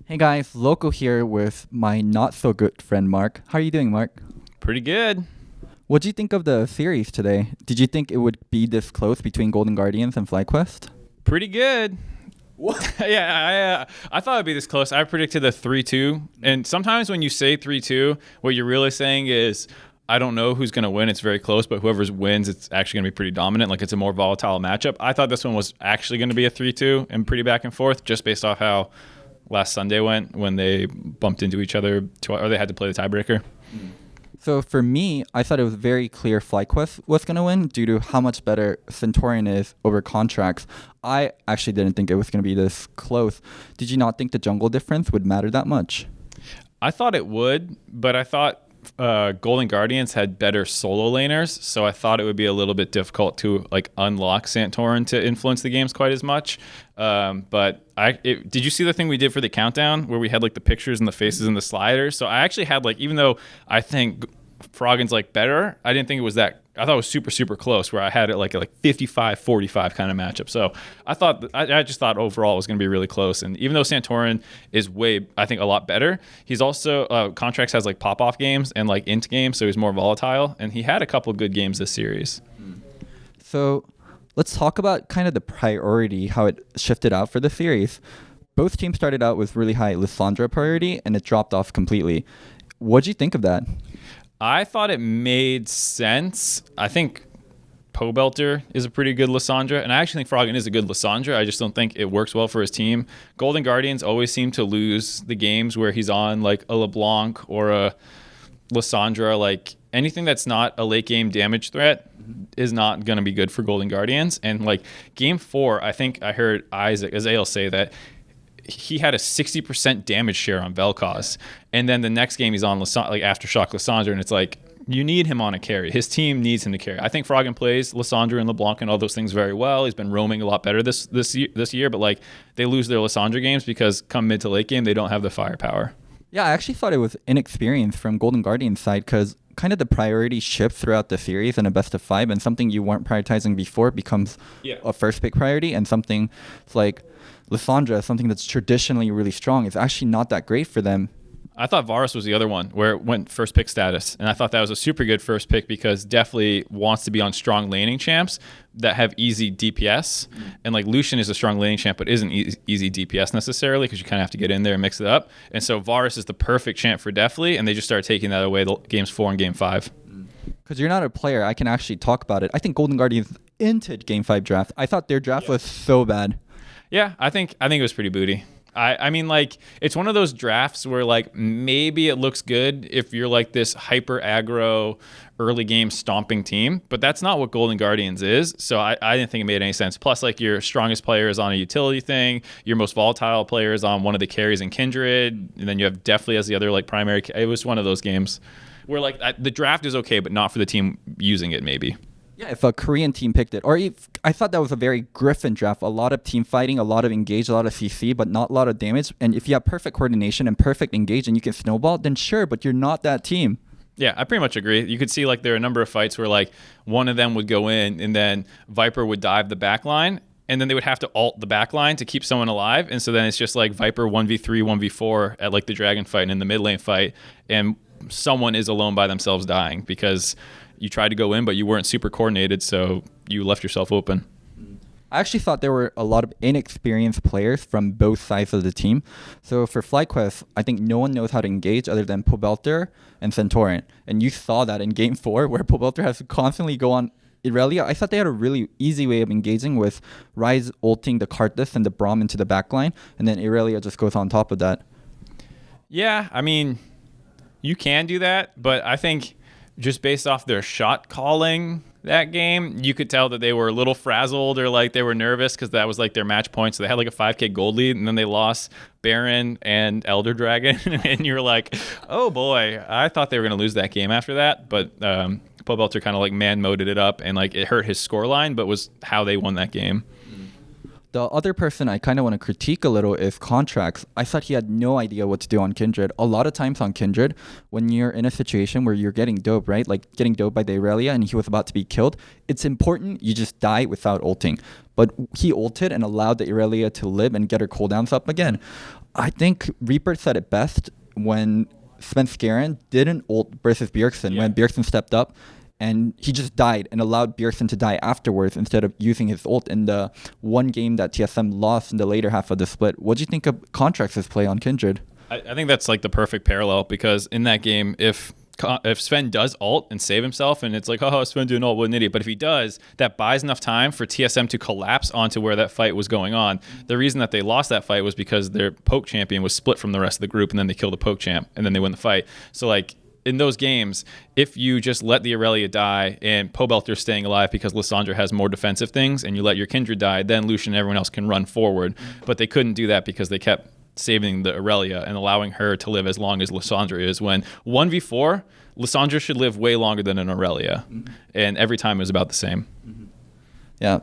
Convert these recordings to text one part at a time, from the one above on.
Hey guys, Loco here with my not so good friend Mark. How are you doing, Mark? Pretty good. What do you think of the series today? Did you think it would be this close between Golden Guardians and FlyQuest? Pretty good. What? Yeah, I thought it'd be this close. I predicted a 3-2. And sometimes when you say 3-2, what you're really saying is, I don't know who's going to win. It's very close, but whoever wins, it's actually going to be pretty dominant. Like, it's a more volatile matchup. I thought this one was actually going to be a 3-2 and pretty back and forth, just based off how last Sunday went when they bumped into each other, or they had to play the tiebreaker. So for me, I thought it was very clear FlyQuest was going to win due to how much better Centaurian is over contracts. I actually didn't think it was going to be this close. Did you not think the jungle difference would matter that much? I thought it would, but I thought Golden Guardians had better solo laners, so I thought it would be a little bit difficult to like unlock Santorin to influence the games quite as much. But did you see the thing we did for the countdown where we had like the pictures and the faces and the sliders? So I actually had like, even though I think Froggen's like better, I didn't think it was that. I thought it was super, super close where I had it like 55-45 kind of matchup. So I just thought overall it was going to be really close. And even though Santorin is I think a lot better, he's also, Contracts has like pop-off games and like int games, so he's more volatile. And he had a couple good games this series. So let's talk about kind of the priority, how it shifted out for the series. Both teams started out with really high Lissandra priority, and it dropped off completely. What do you think of that? I thought it made sense. I think Pobelter is a pretty good Lissandra, and I actually think Froggen is a good Lissandra. I just don't think it works well for his team. Golden Guardians always seem to lose the games where he's on like a LeBlanc or a Lissandra. Like anything that's not a late game damage threat is not going to be good for Golden Guardians. And like game 4, I think I heard Isaiah say that he had a 60% damage share on Vel'Koz, and then the next game he's on like Aftershock Lissandra, and it's like you need him on a carry. His team needs him to carry. I think Froggen plays Lissandra and LeBlanc and all those things very well. He's been roaming a lot better this year, but like they lose their Lissandra games because come mid to late game they don't have the firepower. Yeah, I actually thought it was inexperience from Golden Guardian's side because kind of the priority shifts throughout the series in a best of 5, and something you weren't prioritizing before becomes a first pick priority, and something like Lissandra, something that's traditionally really strong, is actually not that great for them. I thought Varus was the other one where it went first pick status, and I thought that was a super good first pick because definitely wants to be on strong laning champs that have easy DPS, and like Lucian is a strong laning champ but isn't easy DPS necessarily because you kind of have to get in there and mix it up, and so Varus is the perfect champ for Deathly, and they just started taking that away games 4 and game 5. Because you're not a player, I can actually talk about it. I think Golden Guardians entered game 5 draft. I thought their draft was so bad. Yeah, I think it was pretty booty. I mean, like, it's one of those drafts where, like, maybe it looks good if you're, like, this hyper aggro early game stomping team, but that's not what Golden Guardians is, so I didn't think it made any sense. Plus, like, your strongest player is on a utility thing, your most volatile player is on one of the carries in Kindred, and then you have Deathly as the other, like, primary. It was one of those games where, like, the draft is okay, but not for the team using it, maybe. Yeah, if a Korean team picked it. Or if, I thought that was a very Griffin draft. A lot of team fighting, a lot of engage, a lot of CC, but not a lot of damage. And if you have perfect coordination and perfect engage and you can snowball, then sure, but you're not that team. Yeah, I pretty much agree. You could see like there are a number of fights where like one of them would go in and then Viper would dive the backline, and then they would have to ult the backline to keep someone alive. And so then it's just like Viper 1v3, 1v4 at like the Dragon fight and in the mid lane fight, and someone is alone by themselves dying because you tried to go in, but you weren't super coordinated, so you left yourself open. I actually thought there were a lot of inexperienced players from both sides of the team. So for FlyQuest, I think no one knows how to engage other than Pobelter and Centaurian. And you saw that in game 4 where Pobelter has to constantly go on Irelia. I thought they had a really easy way of engaging with Ryze ulting the Karthus and the Braum into the backline, and then Irelia just goes on top of that. Yeah, I mean, you can do that, but I think just based off their shot calling that game, you could tell that they were a little frazzled or like they were nervous because that was like their match point. So they had like a 5k gold lead, and then they lost Baron and Elder Dragon. And you're like, oh boy, I thought they were going to lose that game after that. But Pobelter kind of like man-moded it up, and like it hurt his scoreline, but was how they won that game. The other person I kind of want to critique a little is Contracts. I thought he had no idea what to do on Kindred. A lot of times on Kindred, when you're in a situation where you're getting doped, right? Like getting doped by the Irelia and he was about to be killed, it's important you just die without ulting. But he ulted and allowed the Irelia to live and get her cooldowns up again. I think Reaper said it best when Svenskeren didn't ult versus Bjergsen when Bjergsen stepped up. And he just died and allowed Bjergsen to die afterwards instead of using his ult in the one game that TSM lost in the later half of the split. What do you think of Contracts' play on Kindred? I think that's like the perfect parallel, because in that game, if Sven does ult and save himself, and it's like, oh, Sven doing ult, what an idiot. But if he does, that buys enough time for TSM to collapse onto where that fight was going on. The reason that they lost that fight was because their poke champion was split from the rest of the group, and then they killed the poke champ, and then they win the fight. So like, in those games, if you just let the Irelia die and Pobelter's staying alive because Lissandra has more defensive things, and you let your Kindred die, then Lucian and everyone else can run forward. But they couldn't do that because they kept saving the Irelia and allowing her to live as long as Lissandra is, when 1v4, Lissandra should live way longer than an Irelia. And every time it was about the same. Yeah.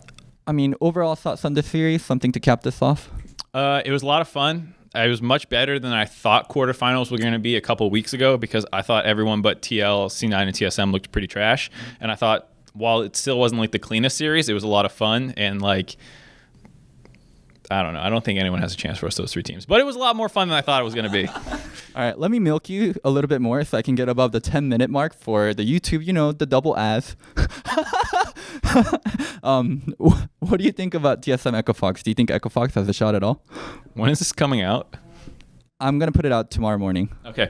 I mean, overall thoughts on this series, something to cap this off? It was a lot of fun. It was much better than I thought quarterfinals were going to be a couple weeks ago, because I thought everyone but TL, C9, and TSM looked pretty trash. And I thought, while it still wasn't like the cleanest series, it was a lot of fun. And like, I don't know. I don't think anyone has a chance for us, those three teams. But it was a lot more fun than I thought it was going to be. All right, let me milk you a little bit more so I can get above the 10-minute mark for the YouTube, the double ads. What do you think about TSM Echo Fox? Do you think Echo Fox has a shot at all? When is this coming out? I'm going to put it out tomorrow morning. Okay.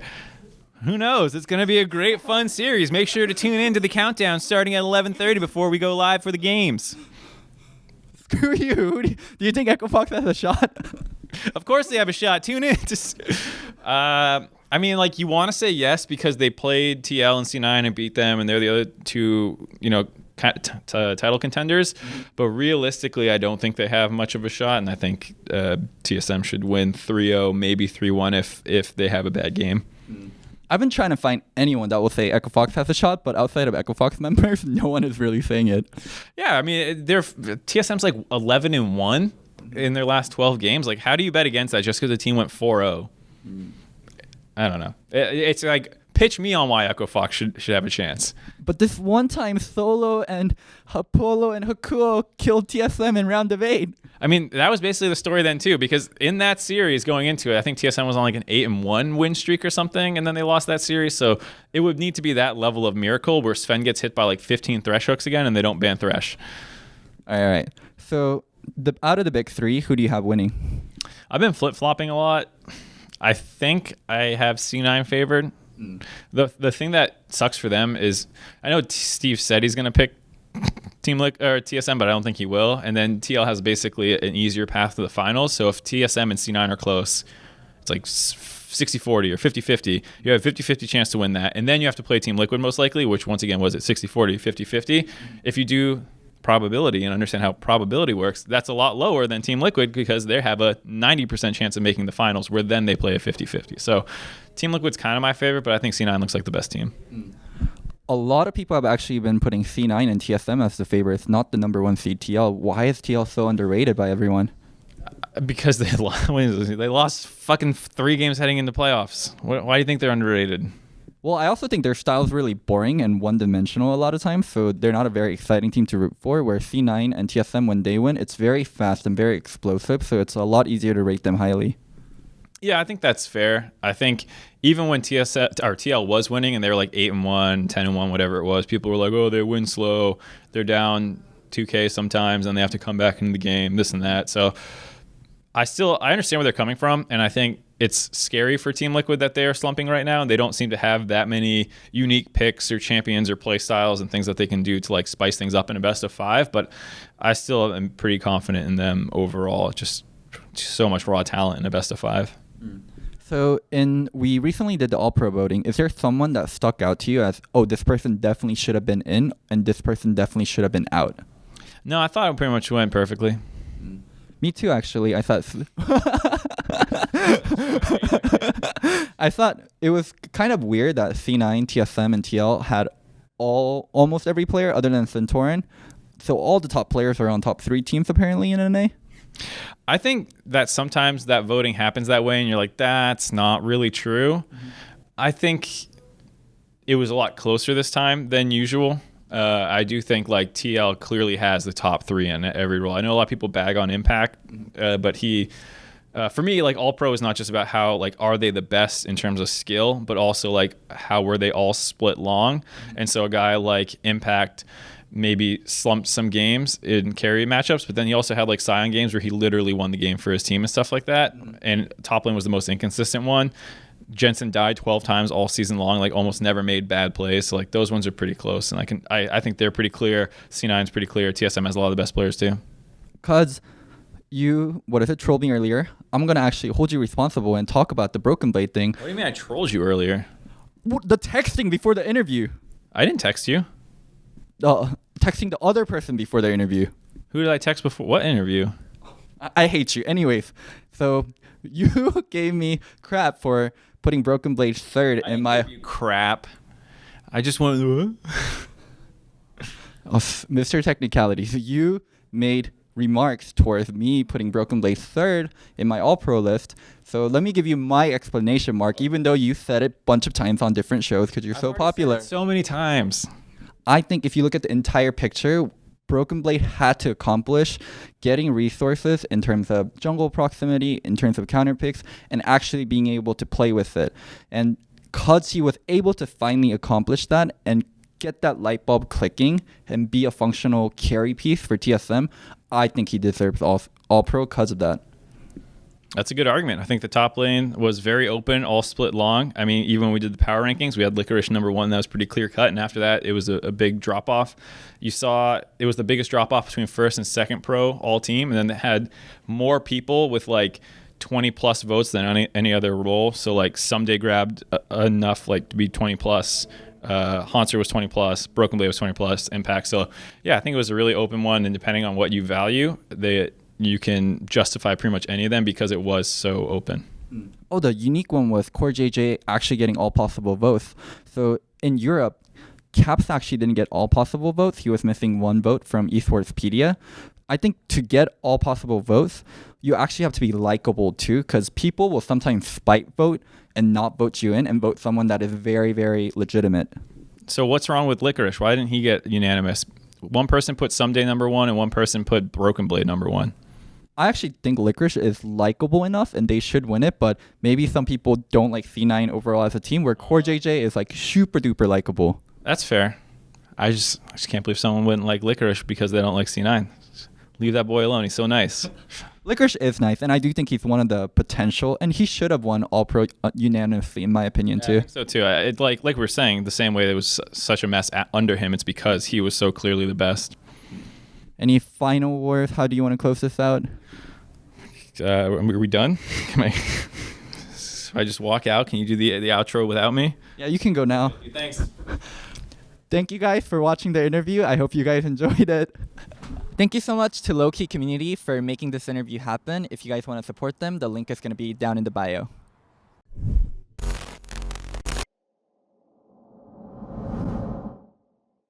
Who knows? It's going to be a great, fun series. Make sure to tune in to the countdown starting at 11:30 before we go live for the games. Screw you. Do you think Echo Fox has a shot? Of course they have a shot. Tune in. I mean, like, you want to say yes because they played TL and C9 and beat them, and they're the other two, title contenders. But realistically, I don't think they have much of a shot, and I think TSM should win 3-0, maybe 3-1 if they have a bad game. I've been trying to find anyone that will say Echo Fox has a shot, but outside of Echo Fox members, no one is really saying it. Yeah, I mean, TSM's like 11-1 in their last 12 games. Like, how do you bet against that just because the team went 4-0? I don't know. It's like, pitch me on why Echo Fox should have a chance. But this one time, Solo and Apollo and Hakuo killed TSM in round of 8. I mean, that was basically the story then too, because in that series going into it, I think TSM was on like an 8-1 win streak or something, and then they lost that series. So it would need to be that level of miracle where Sven gets hit by like 15 Thresh hooks again and they don't ban Thresh. All right. So out of the big three, who do you have winning? I've been flip-flopping a lot. I think I have C9 favored. The thing that sucks for them is, I know Steve said he's going to pick Team or TSM, but I don't think he will. And then TL has basically an easier path to the finals. So if TSM and C9 are close, it's like 60-40 or 50-50. You have a 50-50 chance to win that. And then you have to play Team Liquid most likely, which once again was it 60-40, 50-50. If you do probability and understand how probability works, that's a lot lower than Team Liquid because they have a 90% chance of making the finals, where then they play a 50-50. So Team Liquid's kind of my favorite, but I think C9 looks like the best team. A lot of people have actually been putting C9 and TSM as the favorites, not the number one seed TL. Why is TL so underrated by everyone? Because they lost fucking 3 games heading into playoffs. Why do you think they're underrated? Well, I also think their style is really boring and one-dimensional a lot of times, so they're not a very exciting team to root for, where C9 and TSM, when they win, it's very fast and very explosive, so it's a lot easier to rate them highly. Yeah, I think that's fair. I think even when TL was winning and they were like 8-1, 10-1, whatever it was, people were like, oh, they win slow. They're down 2K sometimes and they have to come back into the game, this and that. So I understand where they're coming from, and I think it's scary for Team Liquid that they are slumping right now, and they don't seem to have that many unique picks or champions or play styles and things that they can do to like spice things up in a best of 5. But I still am pretty confident in them overall. Just so much raw talent in a best of 5. So we recently did the All-Pro voting. Is there someone that stuck out to you as, oh, this person definitely should have been in and this person definitely should have been out? No, I thought it pretty much went perfectly. Me too, actually. I thought it was kind of weird that C9, TSM, and TL had almost every player other than Centauran. So all the top players are on top 3 teams apparently in NA. I think that sometimes that voting happens that way and you're like, that's not really true. I think it was a lot closer this time than usual. I do think like TL clearly has the top 3 in every role. I know a lot of people bag on Impact, but he, for me, like All Pro is not just about how like are they the best in terms of skill, but also like how were they all split long. And so a guy like Impact maybe slumped some games in carry matchups, but then he also had like Scion games where he literally won the game for his team and stuff like that. And top lane was the most inconsistent one. Jensen died 12 times all season long, like almost never made bad plays. So like those ones are pretty close, and I think they're pretty clear. C9's pretty clear. TSM has a lot of the best players too. Cause you, trolled me earlier. I'm gonna actually hold you responsible and talk about the Broken Blade thing. What do you mean I trolled you earlier? The texting before the interview. I didn't text you. Texting the other person before the interview. Who did I text before? What interview? I hate you. Anyways, so you gave me crap for putting Broken Blade third in my... Give you crap. I just wanted... Mr. Technicalities. You made remarks towards me putting Broken Blade third in my All-Pro list. So let me give you my explanation, Mark, even though you said it a bunch of times on different shows because you're so popular. So many times. I think if you look at the entire picture, Broken Blade had to accomplish getting resources in terms of jungle proximity, in terms of counter picks, and actually being able to play with it. And because he was able to finally accomplish that and get that light bulb clicking and be a functional carry piece for TSM, I think he deserves all pro because of that. That's a good argument. I think the top lane was very open, all split long. I mean, even when we did the power rankings, we had Licorice number 1. That was pretty clear cut. And after that, it was a big drop off. You saw it was the biggest drop off between first and second pro all team. And then they had more people with like 20 plus votes than any other role. So like Someday grabbed enough like to be 20 plus. Haunter was 20 plus, Broken Blade was 20 plus, Impact. So yeah, I think it was a really open one. And depending on what you value, you can justify pretty much any of them because it was so open. Oh, the unique one was Core JJ actually getting all possible votes. So in Europe, Caps actually didn't get all possible votes. He was missing 1 vote from Esportspedia. I think to get all possible votes, you actually have to be likable too, because people will sometimes spite vote and not vote you in and vote someone that is very, very legitimate. So what's wrong with Licorice? Why didn't he get unanimous? One person put Someday number 1 and one person put Broken Blade number 1. I actually think Licorice is likable enough and they should win it, but maybe some people don't like C9 overall as a team, where Core JJ is like super duper likable. That's fair. I just can't believe someone wouldn't like Licorice because they don't like C9. Leave that boy alone. He's so nice. Licorice is nice, and I do think he's one of the potential, and he should have won All Pro unanimously, in my opinion, too. I think so too. It like we were saying, the same way it was such a mess under him, it's because he was so clearly the best. Any final words? How do you want to close this out? Are we done? If I just walk out, can you do the outro without me? Yeah, you can go now. Thanks. Thank you guys for watching the interview. I hope you guys enjoyed it. Thank you so much to Low Key Community for making this interview happen. If you guys want to support them, the link is going to be down in the bio.